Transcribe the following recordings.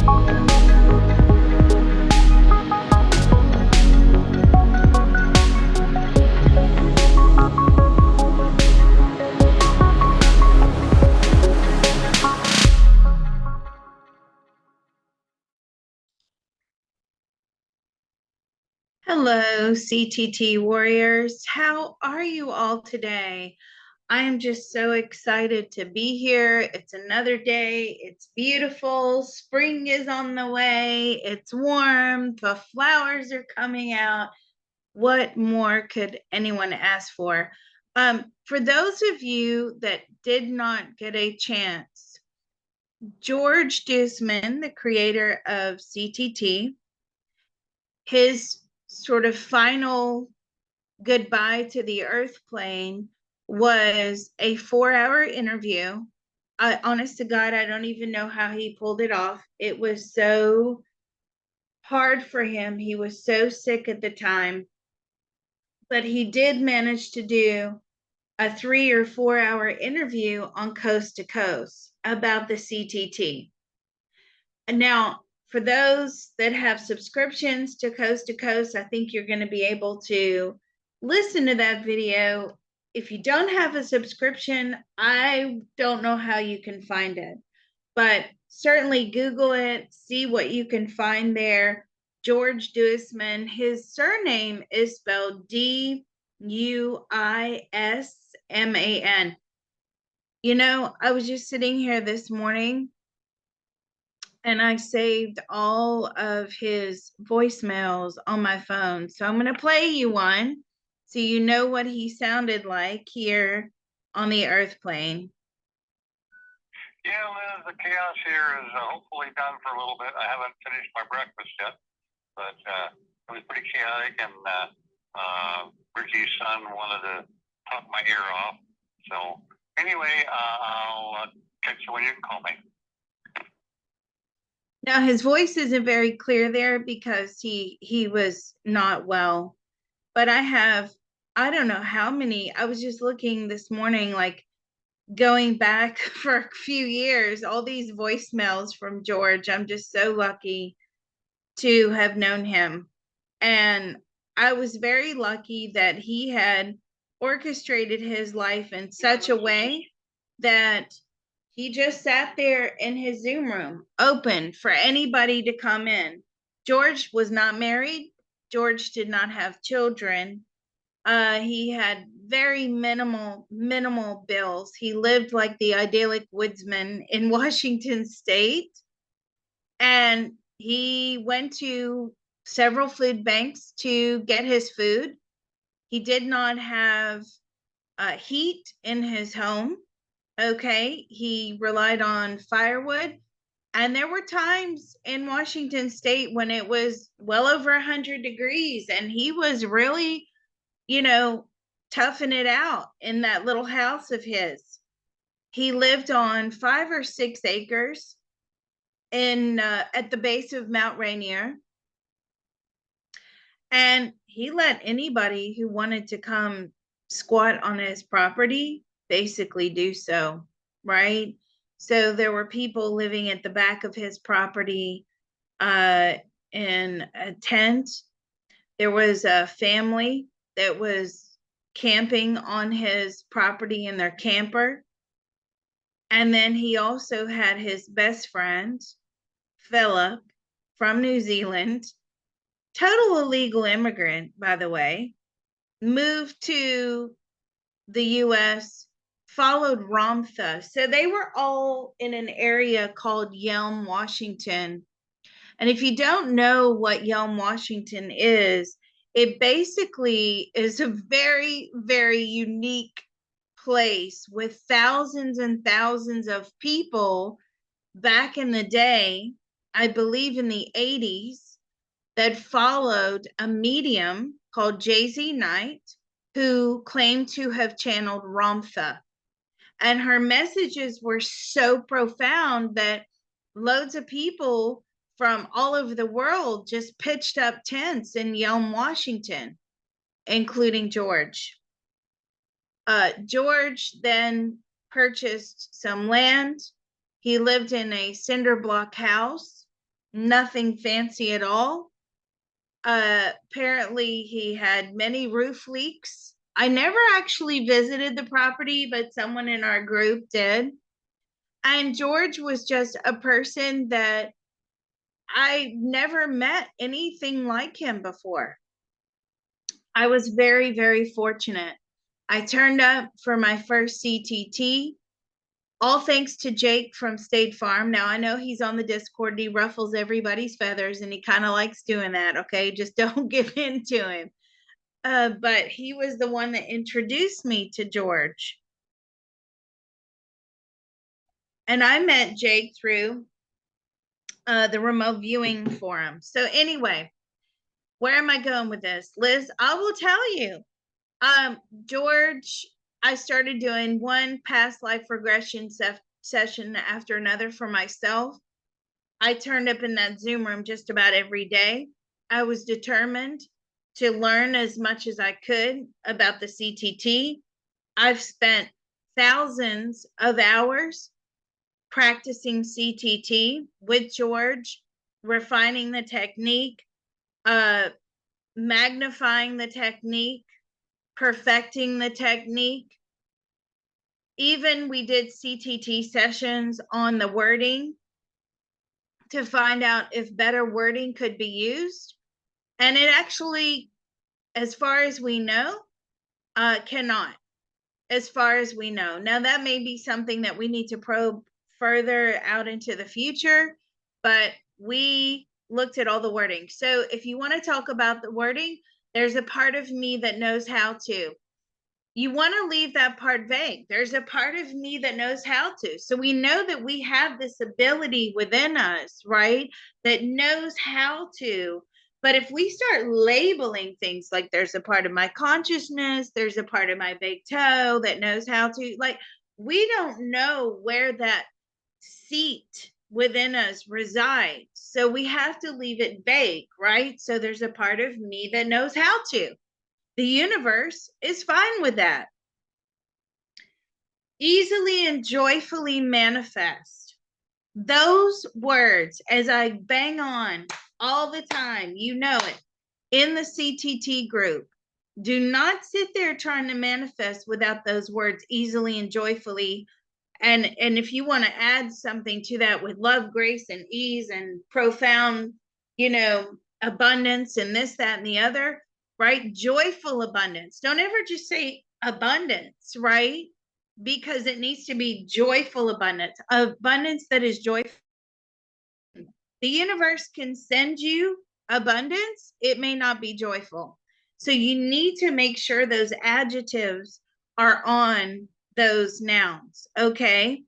Hello, CTT warriors. How are you all today? I am just so excited to be here. It's another day. It's beautiful. Spring is on the way. It's warm. The flowers are coming out. What more could anyone ask for? For those of you that did not get a chance, George Deisman, the creator of CTT, his sort of final goodbye to the earth plane was a 4-hour interview. Honest to God, I don't even know how he pulled it off. It was so hard for him. He was so sick at the time, but he did manage to do a 3 or 4 hour interview on Coast to Coast about the CTT. And now, for those that have subscriptions to Coast, I think you're going to be able to listen to that video. If you don't have a subscription, I don't know how you can find it, but certainly Google it, see what you can find there. George Deisman, his surname is spelled Duisman. You know, I was just sitting here this morning and I saved all of his voicemails on my phone. So I'm going to play you one so you know what he sounded like here on the earth plane. Yeah, Liz, the chaos here is hopefully done for a little bit. I haven't finished my breakfast yet, but it was pretty chaotic, and Richie's son wanted to talk my ear off. So anyway, I'll catch you when you can call me. Now his voice isn't very clear there because he was not well. But I don't know how many. I was just looking this morning, like going back for a few years, all these voicemails from George. I'm just so lucky to have known him. And I was very lucky that he had orchestrated his life in such a way that he just sat there in his Zoom room, open for anybody to come in. George was not married. George did not have children. He had very minimal bills. He lived like the idyllic woodsman in Washington State. And he went to several food banks to get his food. He did not have heat in his home. Okay. He relied on firewood. And there were times in Washington State when it was well over 100 degrees, and he was really, you know, toughing it out in that little house of his. He lived on 5 or 6 acres in at the base of Mount Rainier, and he let anybody who wanted to come squat on his property basically do so, right? So there were people living at the back of his property in a tent. There was a family that was camping on his property in their camper. And then he also had his best friend, Philip, from New Zealand, total illegal immigrant, by the way, moved to the US, followed Ramtha. So they were all in an area called Yelm, Washington. And if you don't know what Yelm, Washington is, it basically is a very, very unique place with thousands and thousands of people back in the day, I believe in the 80s, that followed a medium called J.Z. Knight, who claimed to have channeled Ramtha. And her messages were so profound that loads of people from all over the world just pitched up tents in Yelm, Washington, including George. George then purchased some land. He lived in a cinder block house nothing fancy at all. Apparently, he had many roof leaks. I never actually visited the property, but someone in our group did. And George was just a person that I never met anything like him before. I was very, very fortunate. I turned up for my first CTT, all thanks to Jake from State Farm. Now, I know he's on the Discord. He ruffles everybody's feathers and he kind of likes doing that. Okay. Just don't give in to him. But he was the one that introduced me to George. And I met Jake through the remote viewing forum. So, anyway, where am I going with this? Liz, I will tell you. George, I started doing one past life regression session after another for myself. I turned up in that Zoom room just about every day. I was determined to learn as much as I could about the CTT. I've spent thousands of hours practicing CTT with George, refining the technique, magnifying the technique, perfecting the technique. Even we did CTT sessions on the wording to find out if better wording could be used. And it actually, as far as we know, cannot, as far as we know. Now, that may be something that we need to probe further out into the future, but we looked at all the wording. So if you want to talk about the wording, there's a part of me that knows how to. You want to leave that part vague. There's a part of me that knows how to. So we know that we have this ability within us, right? That knows how to. But if we start labeling things like there's a part of my consciousness, there's a part of my big toe that knows how to, like, we don't know where that seat within us resides. So we have to leave it vague, right? So there's a part of me that knows how to. The universe is fine with that. Easily and joyfully manifest. Those words, as I bang on all the time, you know it, in the CTT group, do not sit there trying to manifest without those words easily and joyfully. And if you want to add something to that with love, grace, and ease and profound, abundance and this, that, and the other, right? Joyful abundance. Don't ever just say abundance, right? Because it needs to be joyful abundance that is joyful. The universe can send you abundance, it may not be joyful. So you need to make sure those adjectives are on those nouns, okay?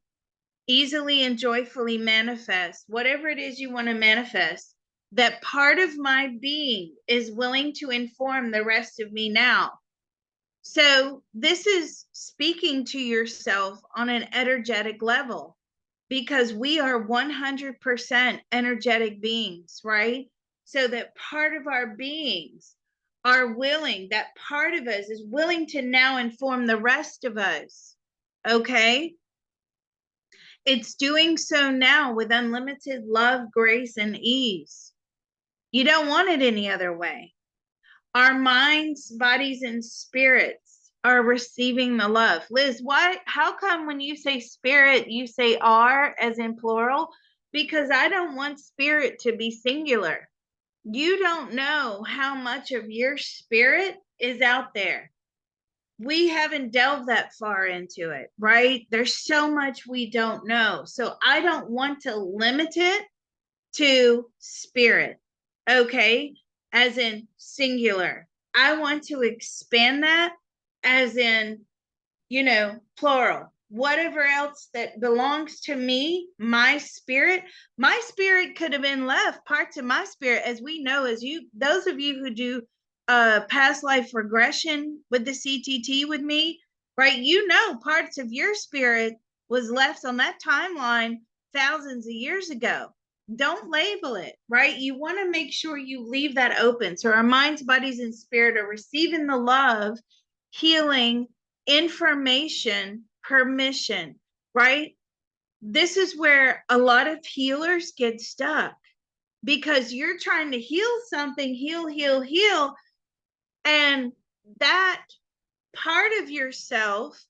Easily and joyfully manifest, whatever it is you want to manifest, that part of my being is willing to inform the rest of me now. So this is speaking to yourself on an energetic level, because we are 100% energetic beings, right? So that part of our beings are willing, that part of us is willing to now inform the rest of us, okay? It's doing so now with unlimited love, grace, and ease. You don't want it any other way. Our minds, bodies, and spirits are receiving the love. Liz, how come when you say spirit, you say are as in plural? Because I don't want spirit to be singular. You don't know how much of your spirit is out there. We haven't delved that far into it, right? There's so much we don't know. So I don't want to limit it to spirit, okay, as in singular. I want to expand that as in, plural. Whatever else that belongs to me, my spirit could have been left. Parts of my spirit, as we know, those of you who do past life regression with the CTT with me, right? Parts of your spirit was left on that timeline thousands of years ago. Don't label it, right? You want to make sure you leave that open. So our minds, bodies, and spirit are receiving the love, healing, information, permission, right? This is where a lot of healers get stuck. because you're trying to heal something, heal, and that part of yourself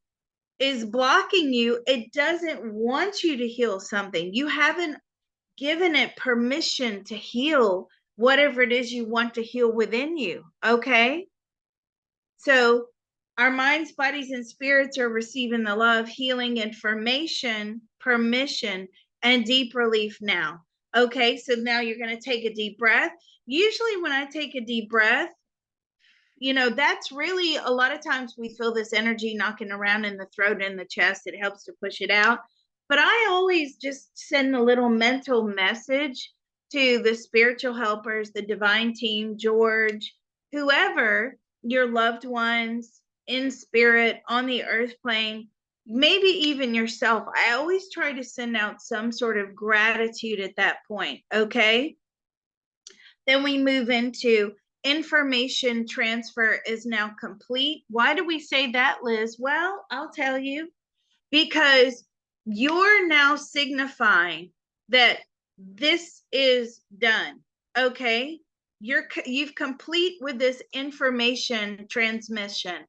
is blocking you. It doesn't want you to heal something. You haven't given it permission to heal whatever it is you want to heal within you. Okay. So our minds, bodies, and spirits are receiving the love, healing, information, permission, and deep relief now. Okay. So now you're going to take a deep breath. Usually, when I take a deep breath, that's really a lot of times we feel this energy knocking around in the throat and the chest. It helps to push it out. But I always just send a little mental message to the spiritual helpers, the divine team, George, whoever, your loved ones in spirit, on the earth plane, maybe even yourself. I always try to send out some sort of gratitude at that point. Okay. Then we move into information transfer is now complete. Why do we say that, Liz? Well, I'll tell you, because you're now signifying that this is done. Okay. You've complete with this information transmission.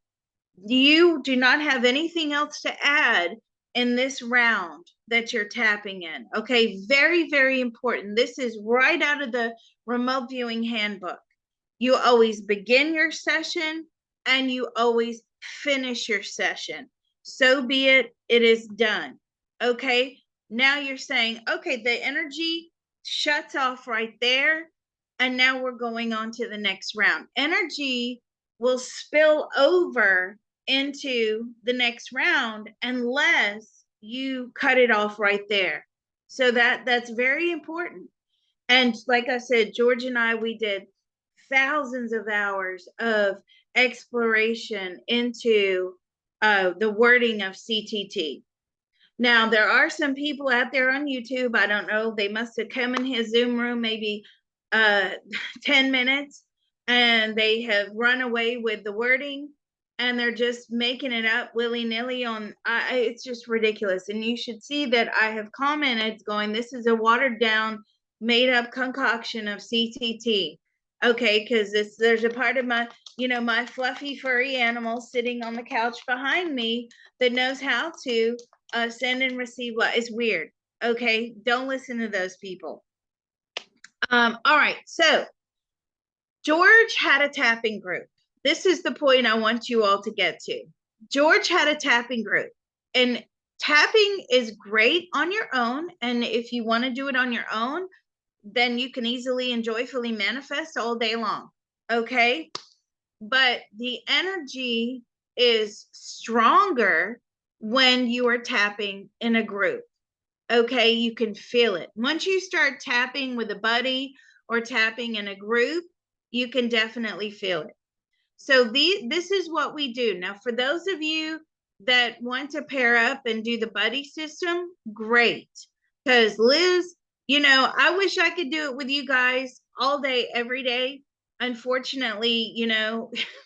You do not have anything else to add in this round that you're tapping in. Okay, very, very important. This is right out of the remote viewing handbook. You always begin your session and you always finish your session. So be it, it is done. Okay, now you're saying, okay, the energy shuts off right there. And now we're going on to the next round. Energy will spill over into the next round unless you cut it off right there. So that's very important. And like I said, George and I, we did thousands of hours of exploration into the wording of CTT. Now, there are some people out there on YouTube, I don't know, they must have come in his Zoom room maybe uh, 10 minutes and they have run away with the wording and they're just making it up willy-nilly on, it's just ridiculous. And you should see that I have commented going, this is a watered down, made up concoction of CTT. Okay, because there's a part of my, my fluffy furry animal sitting on the couch behind me that knows how to send and receive what is weird. Okay, don't listen to those people. All right, so George had a tapping group. This is the point I want you all to get to. George had a tapping group, and tapping is great on your own. And if you want to do it on your own, then you can easily and joyfully manifest all day long. Okay, but the energy is stronger when you are tapping in a group. Okay, you can feel it. Once you start tapping with a buddy or tapping in a group, you can definitely feel it. So this is what we do. Now, for those of you that want to pair up and do the buddy system, great. Because Liz, I wish I could do it with you guys all day, every day. Unfortunately,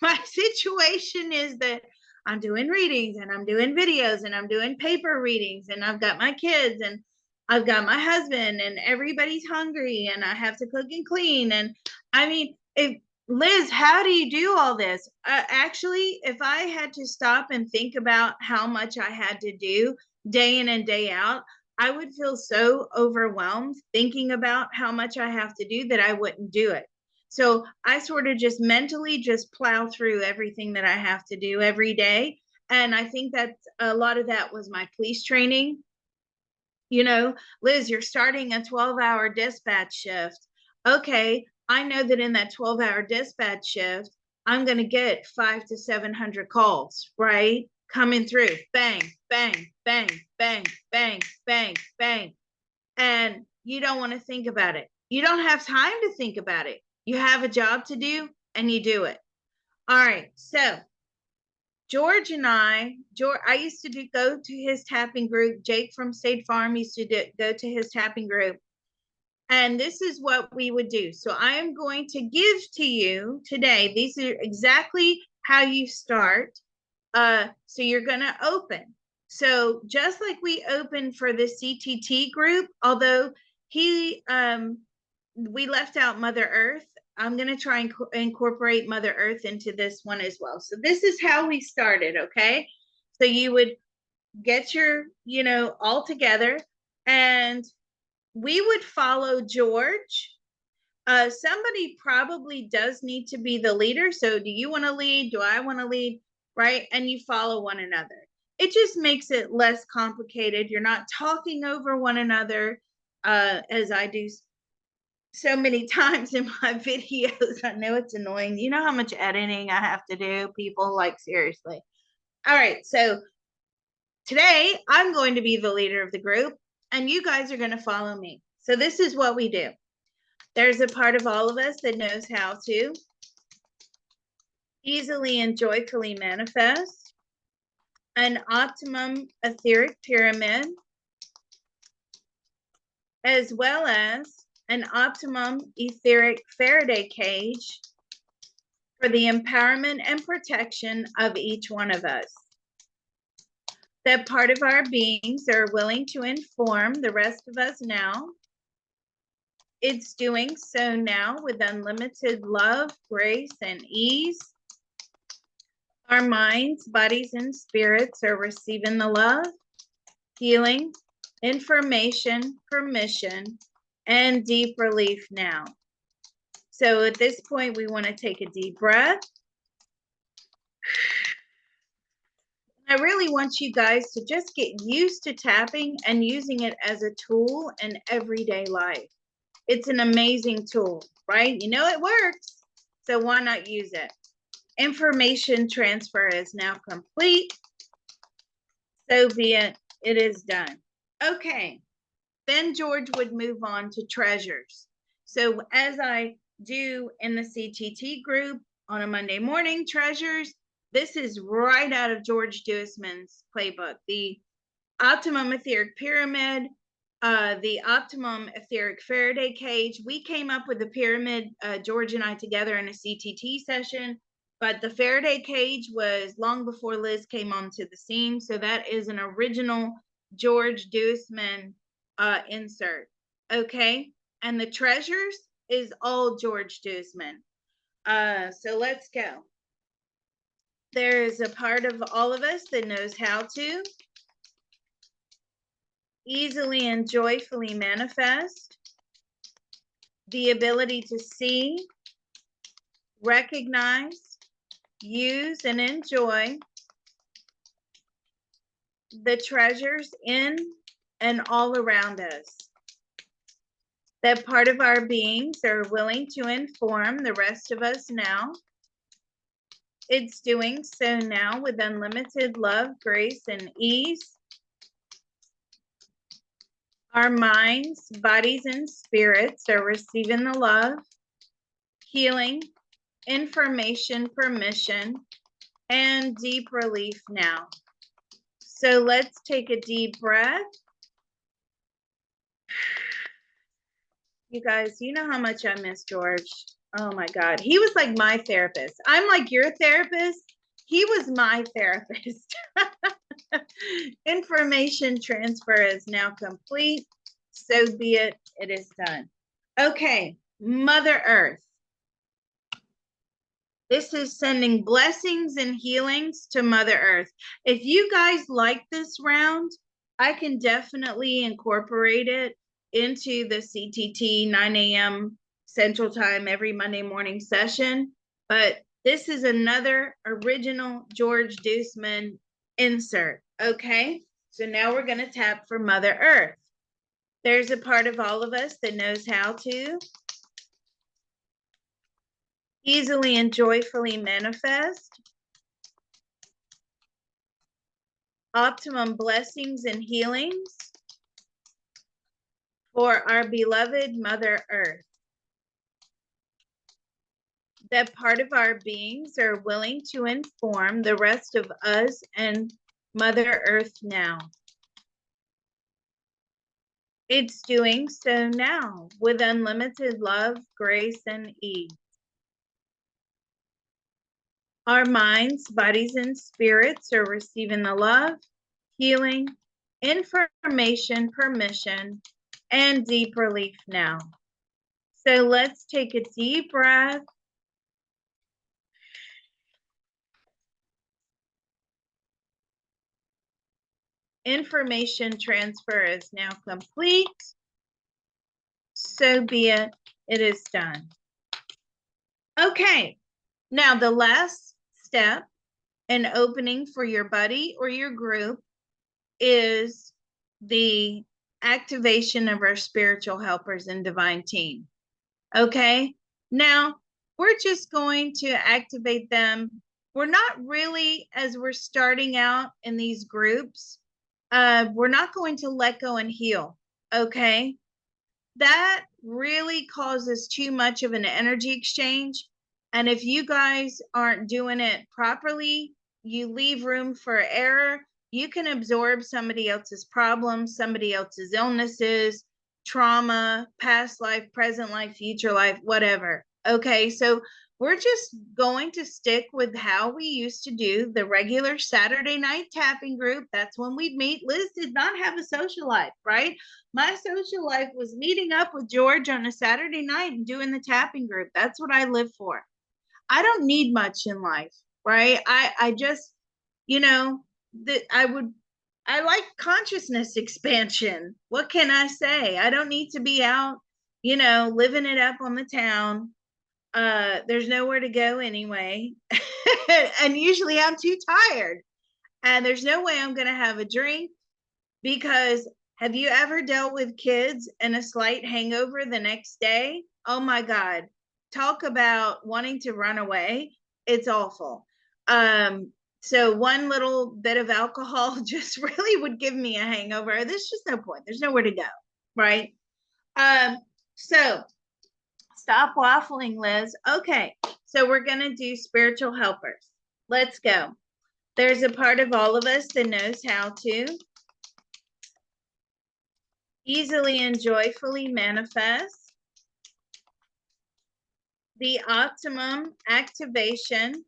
my situation is that I'm doing readings and I'm doing videos and I'm doing paper readings and I've got my kids and I've got my husband and everybody's hungry and I have to cook and clean. And I mean, Liz, how do you do all this? Actually, if I had to stop and think about how much I had to do day in and day out, I would feel so overwhelmed thinking about how much I have to do that I wouldn't do it. So I sort of just mentally just plow through everything that I have to do every day. And I think that a lot of that was my police training. Liz, you're starting a 12-hour dispatch shift. Okay, I know that in that 12-hour dispatch shift, I'm going to get 500 to 700 calls, right? Coming through, bang, bang, bang, bang, bang, bang, bang. And you don't want to think about it. You don't have time to think about it. You have a job to do and you do it. All right, so George and I used to go to his tapping group. Jake from State Farm used to go to his tapping group. And this is what we would do. So I am going to give to you today, these are exactly how you start. So you're going to open. So just like we opened for the CTT group, although he we left out Mother Earth. I'm going to try and incorporate Mother Earth into this one as well. So this is how we started, okay? So you would get your, all together, and we would follow George. Somebody probably does need to be the leader. So do you want to lead? Do I want to lead? Right? And you follow one another. It just makes it less complicated. You're not talking over one another, as I do so many times in my videos. I know it's annoying. You know how much editing I have to do, people? Like, seriously. All right. So today I'm going to be the leader of the group, and you guys are going to follow me. So this is what we do. There's a part of all of us that knows how to easily and joyfully manifest an optimum etheric pyramid, as well as an optimum etheric Faraday cage for the empowerment and protection of each one of us. That part of our beings are willing to inform the rest of us now. It's doing so now with unlimited love, grace, and ease. Our minds, bodies, and spirits are receiving the love, healing, information, permission, and deep relief now. So at this point, we want to take a deep breath. I really want you guys to just get used to tapping and using it as a tool in everyday life. It's an amazing tool, right? You know it works, so why not use it? Information transfer is now complete. So be it. It is done. Okay. Then George would move on to treasures. So as I do in the CTT group on a Monday morning, treasures, this is right out of George Deisman's playbook. The optimum etheric pyramid, the optimum etheric Faraday cage. We came up with the pyramid, George and I together in a CTT session, but the Faraday cage was long before Liz came onto the scene. So that is an original George Deisman insert. Okay. And the treasures is all George Deisman. So let's go. There is a part of all of us that knows how to easily and joyfully manifest the ability to see, recognize, use, and enjoy the treasures in and all around us. That part of our beings are willing to inform the rest of us now. It's doing so now with unlimited love, grace, and ease. Our minds, bodies, and spirits are receiving the love, healing, information, permission, and deep relief now. So let's take a deep breath. You guys, you know how much I miss George. Oh my God. He was like my therapist. I'm like your therapist. He was my therapist. Information transfer is now complete. So be it. It is done. Okay. Mother Earth. This is sending blessings and healings to Mother Earth. If you guys like this round, I can definitely incorporate it into the CTT 9 a.m. Central Time every Monday morning session. But this is another original George Deisman insert. Okay, so now we're going to tap for Mother Earth. There's a part of all of us that knows how to easily and joyfully manifest optimum blessings and healings for our beloved Mother Earth. That part of our beings are willing to inform the rest of us and Mother Earth now. It's doing so now with unlimited love, grace, and ease. Our minds, bodies, and spirits are receiving the love, healing, information, permission, and deep relief now. So let's take a deep breath. Information transfer is now complete. So be it. It is done. Okay. Now the last step in opening for your buddy or your group is the activation of our spiritual helpers and divine team. Okay. Now we're just going to activate them. We're not really, as we're starting out in these groups, we're not going to let go and heal. Okay. That really causes too much of an energy exchange. And if you guys aren't doing it properly, you leave room for error. You can absorb somebody else's problems, somebody else's illnesses, trauma, past life, present life, future life, whatever. Okay, so we're just going to stick with how we used to do the regular Saturday night tapping group. That's when we'd meet. Liz did not have a social life, right? My social life was meeting up with George on a Saturday night and doing the tapping group. That's what I live for. I don't need much in life, right? I just, you know, that I like consciousness expansion. What can I say? I don't need to be out, living it up on the town. There's nowhere to go anyway. And usually I'm too tired. And there's no way I'm going to have a drink, because have you ever dealt with kids and a slight hangover the next day? Oh my God. Talk about wanting to run away. It's awful. So one little bit of alcohol just really would give me a hangover. There's just no point. There's nowhere to go. Right. So stop waffling, Liz. Okay. So we're going to do spiritual helpers. Let's go. There's a part of all of us that knows how to easily and joyfully manifest the optimum activation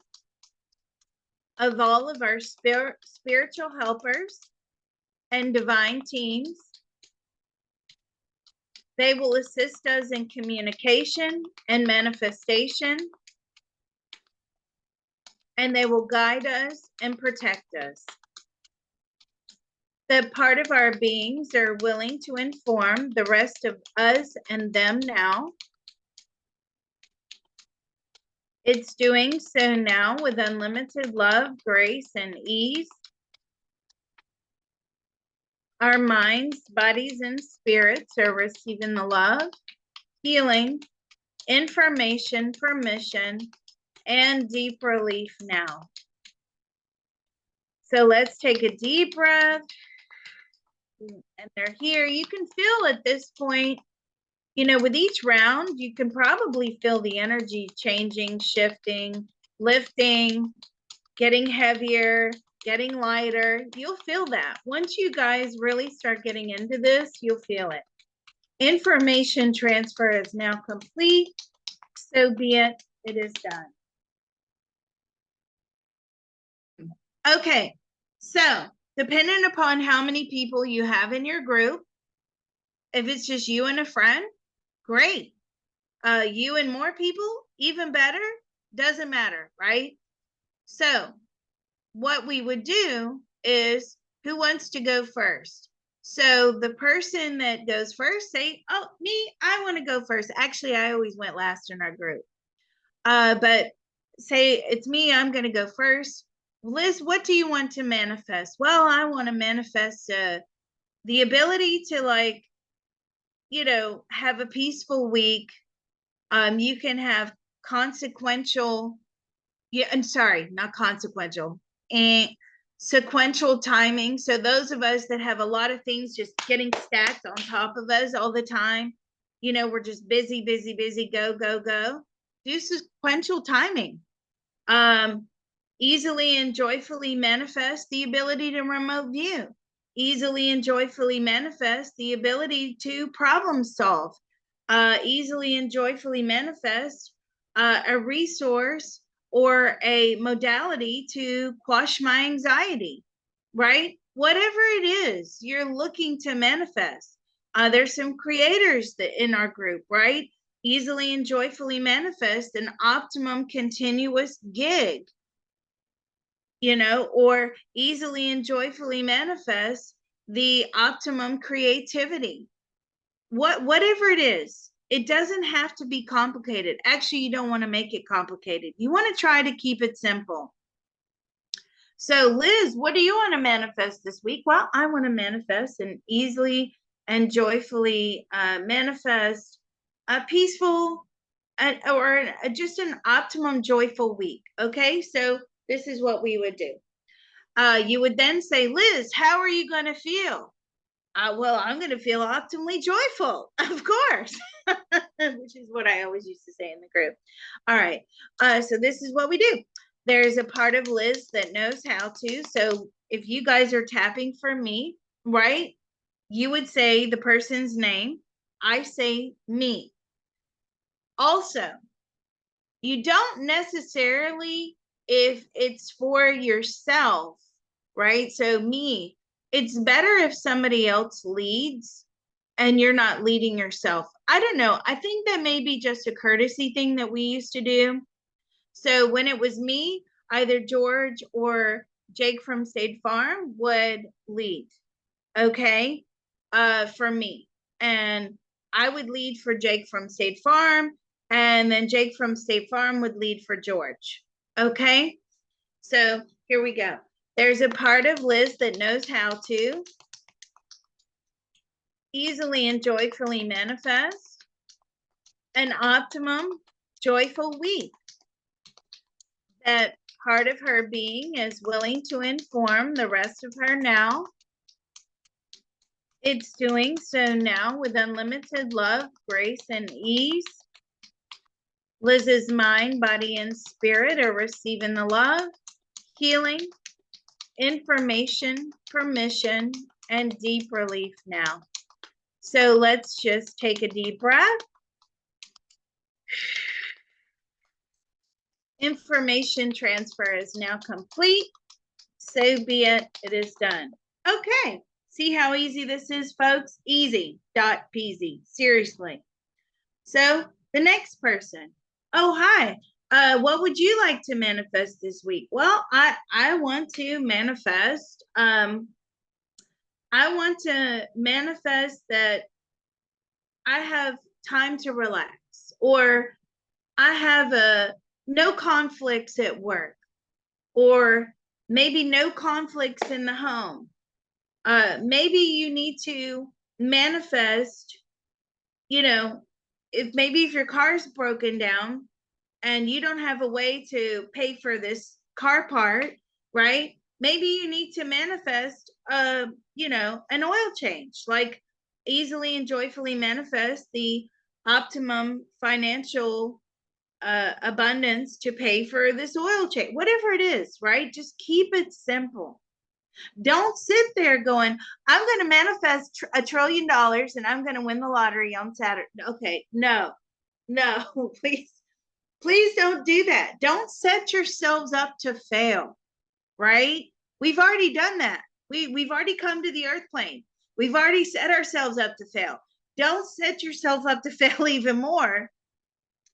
of all of our spiritual helpers and divine teams. They will assist us in communication and manifestation, and they will guide us and protect us. That part of our beings are willing to inform the rest of us and them now. It's doing so now with unlimited love, grace, and ease. Our minds, bodies, and spirits are receiving the love, healing, information, permission, and deep relief now. So let's take a deep breath. And they're here. You can feel at this point, with each round, you can probably feel the energy changing, shifting, lifting, getting heavier, getting lighter. You'll feel that. Once you guys really start getting into this, you'll feel it. Information transfer is now complete. So be it. It is done. Okay. So depending upon how many people you have in your group, if it's just you and a friend, great. You and more people, even better. Doesn't matter, right? So what we would do is, who wants to go first? So the person that goes first, say, oh, me, I want to go first. Actually, I always went last in our group. But say it's me, I'm going to go first. Liz, what do you want to manifest? Well, I want to manifest the ability to have a peaceful week. You can have consequential, I'm sorry, not consequential, and sequential timing. So those of us that have a lot of things just getting stacked on top of us all the time, we're just busy, busy, busy, go, go, go. Do sequential timing. Easily and joyfully manifest the ability to remote view. Easily and joyfully manifest the ability to problem solve. Easily and joyfully manifest a resource or a modality to quash my anxiety, right? Whatever it is you're looking to manifest. There's some creators that in our group, right? easily and joyfully manifest an optimum continuous gig, or easily and joyfully manifest the optimum creativity. Whatever it is, it doesn't have to be complicated. Actually, you don't want to make it complicated. You want to try to keep it simple. So, Liz, what do you want to manifest this week? Well, I want to manifest and easily and joyfully manifest a peaceful or just an optimum joyful week. Okay, so this is what we would do. You would then say, Liz, how are you going to feel? Well, I'm going to feel optimally joyful, of course, which is what I always used to say in the group. All right. So this is what we do. There's a part of Liz that knows how to. So if you guys are tapping for me, right, you would say the person's name. I say me. Also, you don't necessarily, if it's for yourself, right? So me, it's better if somebody else leads and you're not leading yourself. I don't know. I think that may be just a courtesy thing that we used to do. So when it was me, either George or Jake from State Farm would lead. Okay. For me. And I would lead for Jake from State Farm. And then Jake from State Farm would lead for George. Okay. So here we go. There's a part of Liz that knows how to easily and joyfully manifest an optimum joyful week. That part of her being is willing to inform the rest of her now. It's doing so now with unlimited love, grace, and ease. Liz's mind, body, and spirit are receiving the love, healing, information, permission, and deep relief now. So let's just take a deep breath. Information transfer is now complete. So be it. It is done. Okay. See how easy this is, folks? Easy. Dot peasy. Seriously. So the next person. Oh, hi. What would you like to manifest this week? Well, I want to manifest. I want to manifest that I have time to relax, or I have no conflicts at work, or maybe no conflicts in the home. Maybe you need to manifest, if your car's broken down and you don't have a way to pay for this car part, right? Maybe you need to manifest, an oil change, like easily and joyfully manifest the optimum financial abundance to pay for this oil change, whatever it is, right? Just keep it simple. Don't sit there going, I'm going to manifest $1 trillion and I'm going to win the lottery on Saturday. Okay, no, please don't do that. Don't set yourselves up to fail, right? We've already done that. We've already come to the earth plane. We've already set ourselves up to fail. Don't set yourself up to fail even more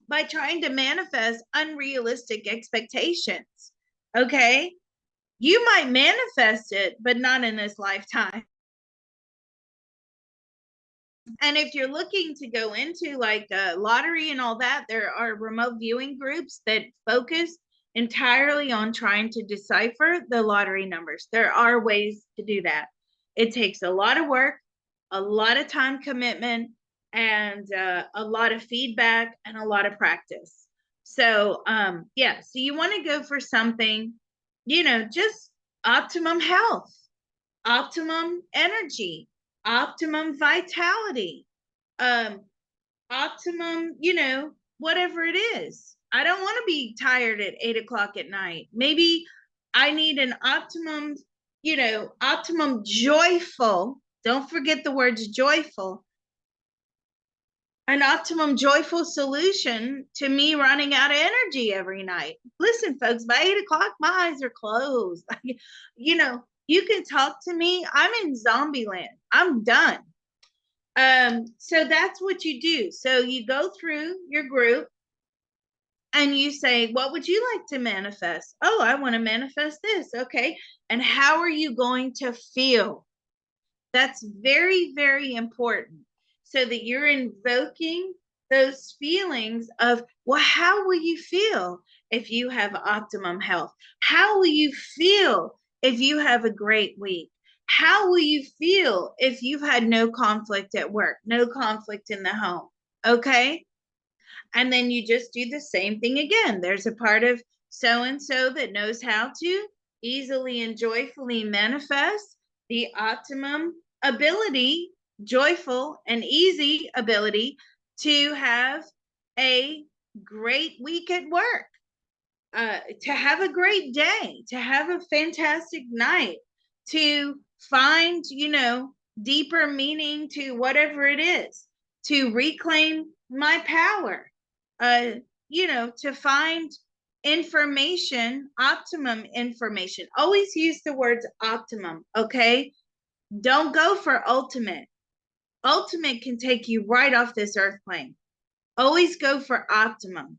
by trying to manifest unrealistic expectations. Okay? You might manifest it, but not in this lifetime. And if you're looking to go into like lottery and all that, there are remote viewing groups that focus entirely on trying to decipher the lottery numbers. There are ways to do that. It takes a lot of work, a lot of time commitment, and a lot of feedback and a lot of practice. So yeah, so you want to go for something, just optimum health, optimum energy, optimum vitality, optimum, whatever it is. I don't want to be tired at 8:00 at night. Maybe I need an optimum, optimum joyful. Don't forget the words joyful. An optimum joyful solution to me running out of energy every night. Listen, folks, by 8:00, my eyes are closed. You can talk to me. I'm in zombie land. I'm done. So that's what you do. So you go through your group and you say, what would you like to manifest? Oh, I want to manifest this. Okay. And how are you going to feel? That's very, very important, so that you're invoking those feelings of, well, how will you feel if you have optimum health? How will you feel if you have a great week? How will you feel if you've had no conflict at work, no conflict in the home? Okay. And then you just do the same thing again. There's a part of so and so that knows how to easily and joyfully manifest the optimum ability, joyful and easy ability to have a great week at work, to have a great day, to have a fantastic night, to find, deeper meaning to whatever it is, to reclaim my power, uh, to find information, optimum information. Always use the words optimum, okay? Don't go for ultimate. Ultimate can take you right off this earth plane. Always go for optimum.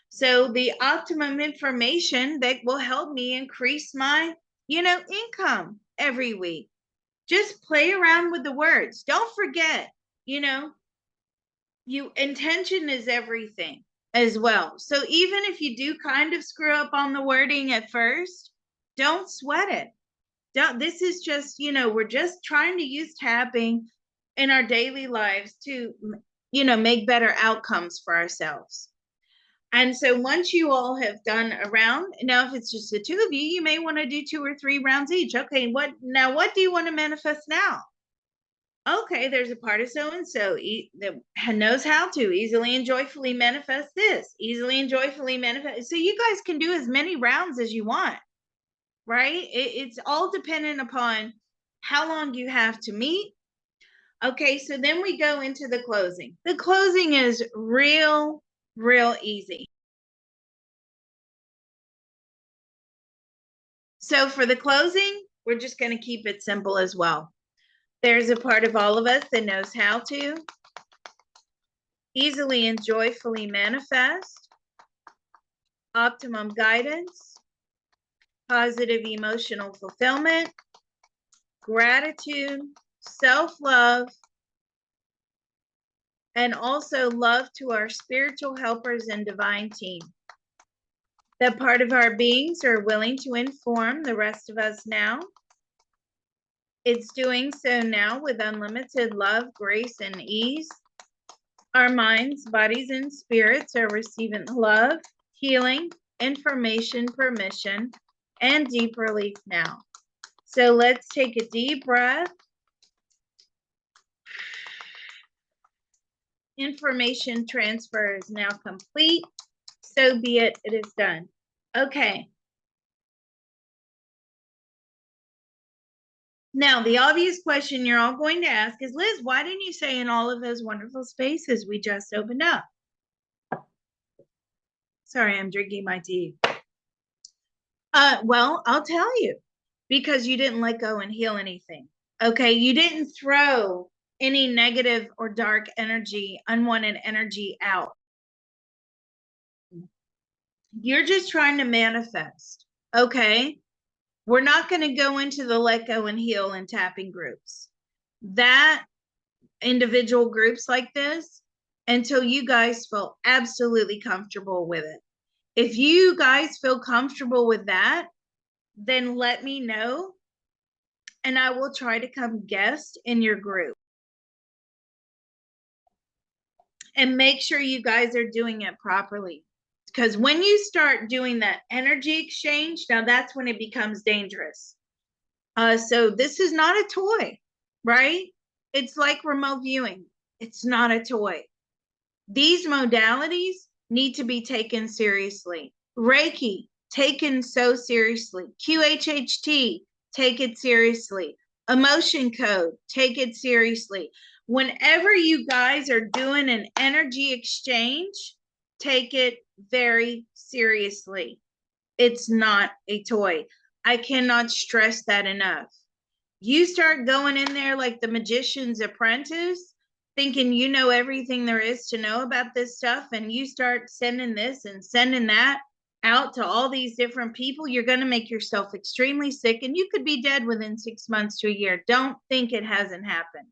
So the optimum information that will help me increase my, income every week. Just play around with the words. Don't forget, you intention is everything as well. So even if you do kind of screw up on the wording at first, don't sweat it. Don't, this is just, we're just trying to use tapping in our daily lives to, make better outcomes for ourselves. And so once you all have done a round, now if it's just the two of you, you may want to do 2 or 3 rounds each. Okay, what do you want to manifest now? Okay, there's a part of so and so that knows how to easily and joyfully manifest this, easily and joyfully manifest. So you guys can do as many rounds as you want, right? It's all dependent upon how long you have to meet. Okay, so then we go into the closing. The closing is real easy. So for the closing, we're just going to keep it simple as well. There's a part of all of us that knows how to easily and joyfully manifest optimum guidance, positive emotional fulfillment, gratitude, self-love, and also love to our spiritual helpers and divine team. That part of our beings are willing to inform the rest of us now. It's doing so now with unlimited love, grace, and ease. Our minds, bodies, and spirits are receiving love, healing, information, permission, and deep relief now. So let's take a deep breath. Information transfer is now complete. So be it, it is done. Okay. Now, the obvious question you're all going to ask is, Liz, why didn't you say in all of those wonderful spaces we just opened up? Sorry, I'm drinking my tea. Well, I'll tell you, because you didn't let go and heal anything. Okay, you didn't throw any negative or dark energy, unwanted energy out. You're just trying to manifest. Okay, we're not going to go into the let go and heal and tapping groups. That individual groups like this, until you guys feel absolutely comfortable with it. If you guys feel comfortable with that, then let me know and I will try to come guest in your group. And make sure you guys are doing it properly. Because when you start doing that energy exchange, now that's when it becomes dangerous. So this is not a toy, right? It's like remote viewing. It's not a toy. These modalities need to be taken seriously. Reiki, taken so seriously. QHHT, take it seriously. Emotion code, take it seriously. Whenever you guys are doing an energy exchange, take it very seriously. It's not a toy. I cannot stress that enough. You start going in there like the magician's apprentice, thinking you know everything there is to know about this stuff, and you start sending this and sending that out to all these different people, you're going to make yourself extremely sick, and you could be dead within 6 months to a year. Don't think it hasn't happened.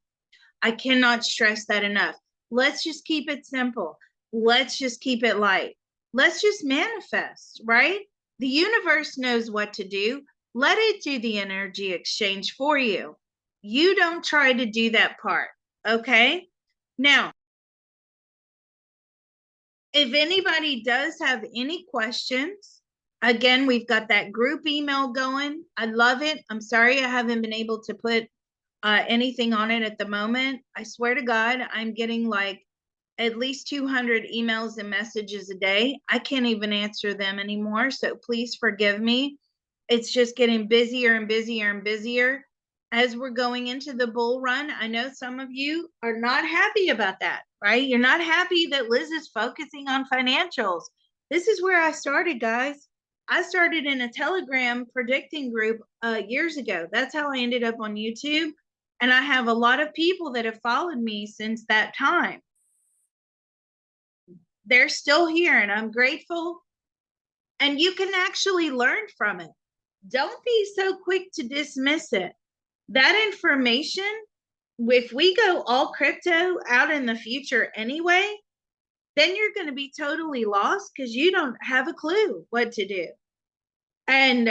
I cannot stress that enough. Let's just keep it simple. Let's just keep it light. Let's just manifest, right? The universe knows what to do. Let it do the energy exchange for you. You don't try to do that part, okay? Now, if anybody does have any questions, again, we've got that group email going. I love it. I'm sorry I haven't been able to put anything on it at the moment. I swear to God, I'm getting like at least 200 emails and messages a day. I can't even answer them anymore. So please forgive me. It's just getting busier and busier and busier as we're going into the bull run. I know some of you are not happy about that, right? You're not happy that Liz is focusing on financials. This is where I started, guys. I started in a Telegram predicting group years ago. That's how I ended up on YouTube. And I have a lot of people that have followed me since that time. They're still here, and I'm grateful. And you can actually learn from it. Don't be so quick to dismiss it. That information, if we go all crypto out in the future anyway, then you're going to be totally lost because you don't have a clue what to do. And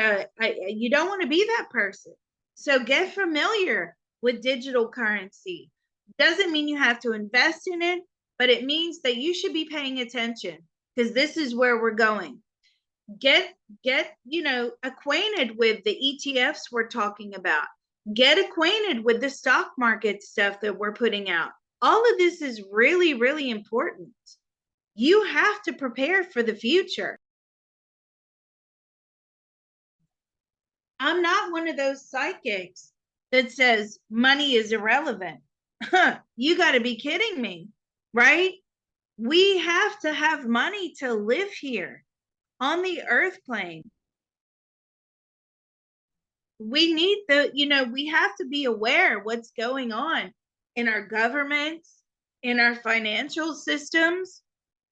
you don't want to be that person. So get familiar with digital currency. Doesn't mean you have to invest in it, but it means that you should be paying attention because this is where we're going. Get acquainted with the ETFs we're talking about. Get acquainted with the stock market stuff that we're putting out. All of this is really, really important. You have to prepare for the future. I'm not one of those psychics that says money is irrelevant. You got to be kidding me, right? We have to have money to live here on the earth plane. We need we have to be aware what's going on in our governments, in our financial systems.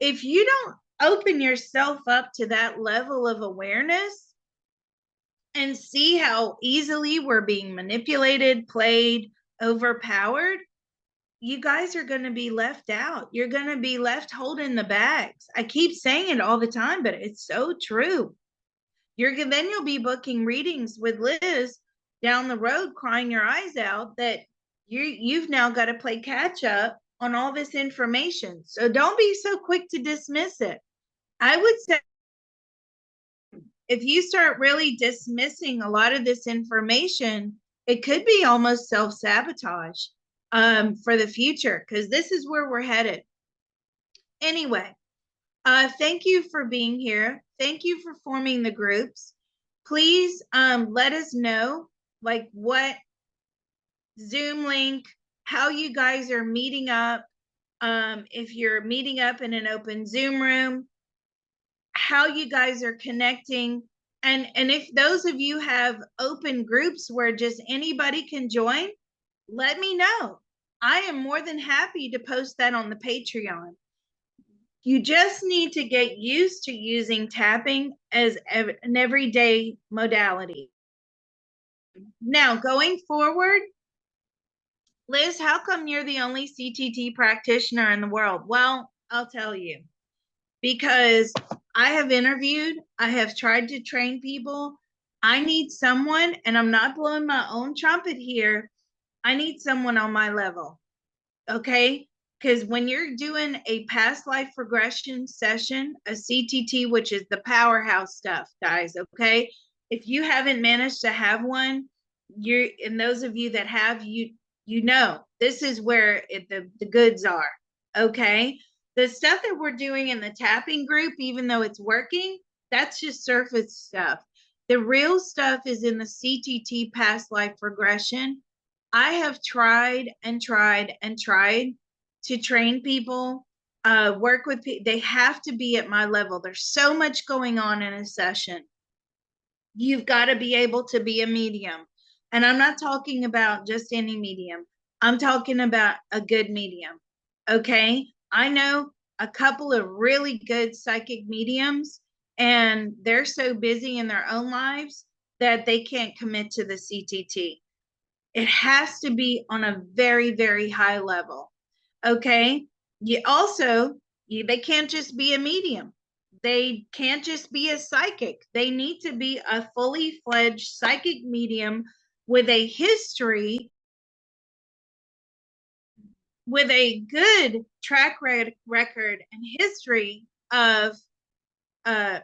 If you don't open yourself up to that level of awareness and see how easily we're being manipulated, played, overpowered, you guys are going to be left out. You're going to be left holding the bags. I keep saying it all the time, but it's so true. Then you'll be booking readings with Liz down the road, crying your eyes out that you've now got to play catch up on all this information. So don't be so quick to dismiss it. I would say if you start really dismissing a lot of this information, it could be almost self-sabotage for the future, because this is where we're headed. Anyway, thank you for being here. Thank you for forming the groups. Please let us know like what Zoom link, how you guys are meeting up. If you're meeting up in an open Zoom room, how you guys are connecting. And if those of you have open groups where just anybody can join, let me know. I am more than happy to post that on the Patreon. You just need to get used to using tapping as an everyday modality. Now, going forward, Liz, how come you're the only CTT practitioner in the world? Well, I'll tell you. Because I have interviewed, I have tried to train people. I need someone, and I'm not blowing my own trumpet here. I need someone on my level. Okay? Because when you're doing a past life regression session, a CTT, which is the powerhouse stuff, guys, okay? If you haven't managed to have one, and those of you that have, you know, this is where the goods are, okay? The stuff that we're doing in the tapping group, even though it's working, that's just surface stuff. The real stuff is in the CTT past life regression. I have tried and tried and tried to train people, work with people. They have to be at my level. There's so much going on in a session. You've got to be able to be a medium. And I'm not talking about just any medium. I'm talking about a good medium. Okay. I know a couple of really good psychic mediums, and they're so busy in their own lives that they can't commit to the CTT. It has to be on a very, very high level. Okay. You also, they can't just be a medium. They can't just be a psychic. They need to be a fully fledged psychic medium with a history, with a good track record and history of uh,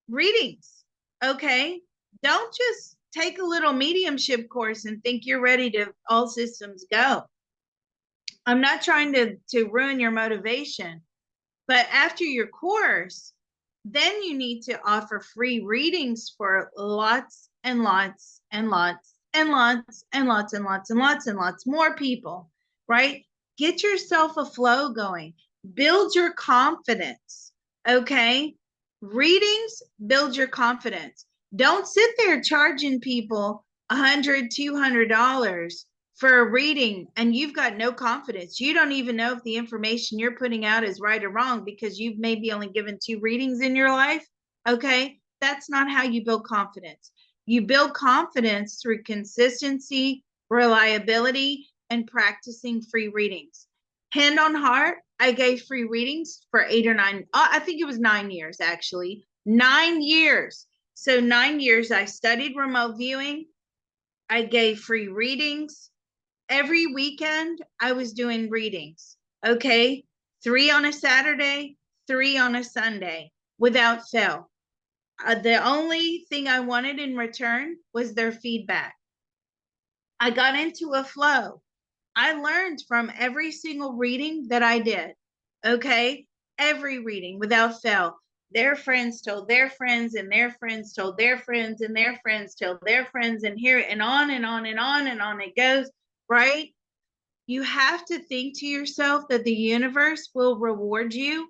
readings. Okay. Don't just take a little mediumship course and think you're ready to all systems go. I'm not trying to ruin your motivation, but after your course, then you need to offer free readings for lots and lots and lots and lots and lots and lots and lots and lots more people, right? Get yourself a flow going. Build your confidence, okay? Readings build your confidence. Don't sit there charging people $100, $200 for a reading and you've got no confidence. You don't even know if the information you're putting out is right or wrong because you've maybe only given 2 readings in your life. Okay. That's not how you build confidence. You build confidence through consistency, reliability, and practicing free readings. Hand on heart, I gave free readings for 8 or 9, I think it was 9 years actually. 9 years. So 9 years I studied remote viewing. I gave free readings every weekend. I was doing readings. Okay. 3 on a Saturday, 3 on a Sunday without fail. The only thing I wanted in return was their feedback. I got into a flow. I learned from every single reading that I did. Okay. Every reading without fail. Their friends told their friends, and their friends told their friends, and their friends told their friends, and here and on and on and on and on it goes, right? You have to think to yourself that the universe will reward you,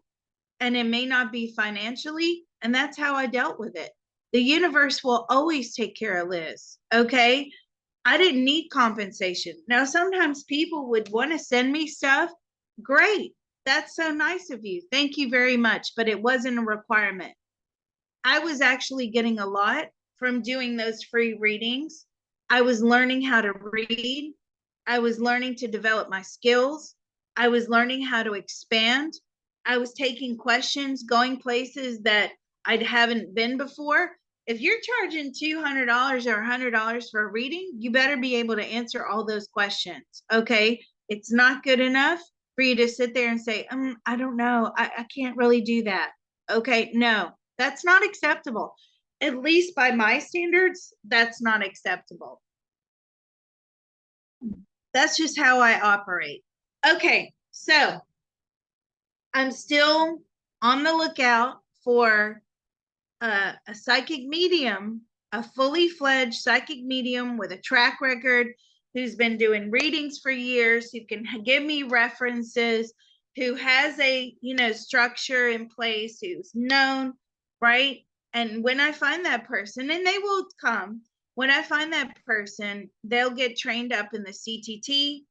and it may not be financially. And that's how I dealt with it. The universe will always take care of Liz. Okay. I didn't need compensation. Now, sometimes people would want to send me stuff. Great. That's so nice of you. Thank you very much. But it wasn't a requirement. I was actually getting a lot from doing those free readings. I was learning how to read. I was learning to develop my skills. I was learning how to expand. I was taking questions, going places that I haven't been before. If you're charging $200 or $100 for a reading, you better be able to answer all those questions. Okay. It's not good enough for you to sit there and say, I don't know. I can't really do that. Okay. No, that's not acceptable. At least by my standards, that's not acceptable. That's just how I operate. Okay, so I'm still on the lookout for a psychic medium, a fully fledged psychic medium with a track record, who's been doing readings for years, who can give me references, who has a structure in place, who's known, right? And when I find that person, and they will come, when I find that person, they'll get trained up in the CTT,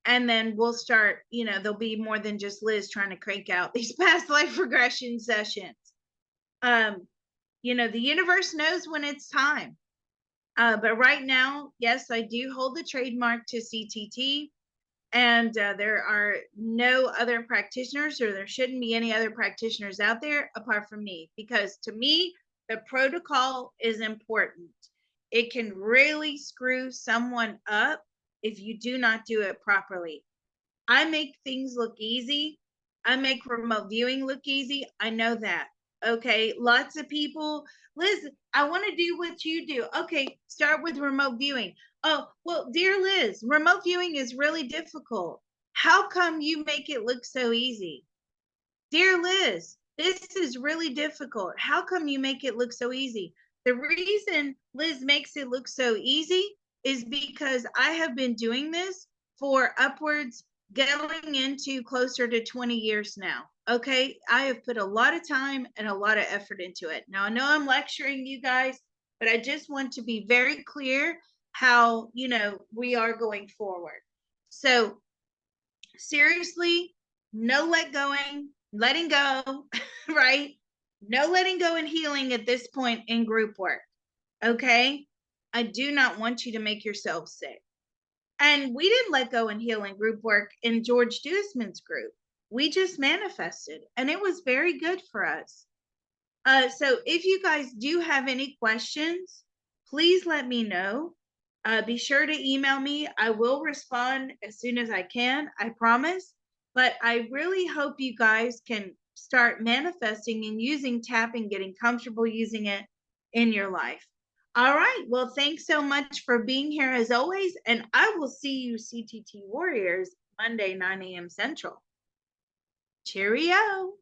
and then we'll start, there'll be more than just Liz trying to crank out these past life regression sessions. The universe knows when it's time. But right now, yes, I do hold the trademark to CTT, and there are no other practitioners, or there shouldn't be any other practitioners out there apart from me, because to me, the protocol is important. It can really screw someone up if you do not do it properly. I make things look easy. I make remote viewing look easy. I know that. Okay. Lots of people, Liz, I want to do what you do. Okay. Start with remote viewing. Oh, well, dear Liz, remote viewing is really difficult. How come you make it look so easy? Dear Liz, this is really difficult. How come you make it look so easy? The reason Liz makes it look so easy is because I have been doing this for upwards going into closer to 20 years now. Okay. I have put a lot of time and a lot of effort into it. Now, I know I'm lecturing you guys, but I just want to be very clear how, we are going forward. So, seriously, no letting go, right? No letting go and healing at this point in group work. Okay. I do not want you to make yourself sick. And we didn't let go and heal in group work in George Deisman's group. We just manifested, and it was very good for us. So if you guys do have any questions, please let me know. Be sure to email me. I will respond as soon as I can, I promise. But I really hope you guys can start manifesting and using tapping, getting comfortable using it in your life. All right. Well, thanks so much for being here as always. And I will see you, CTT Warriors, Monday, 9 a.m. Central. Cheerio.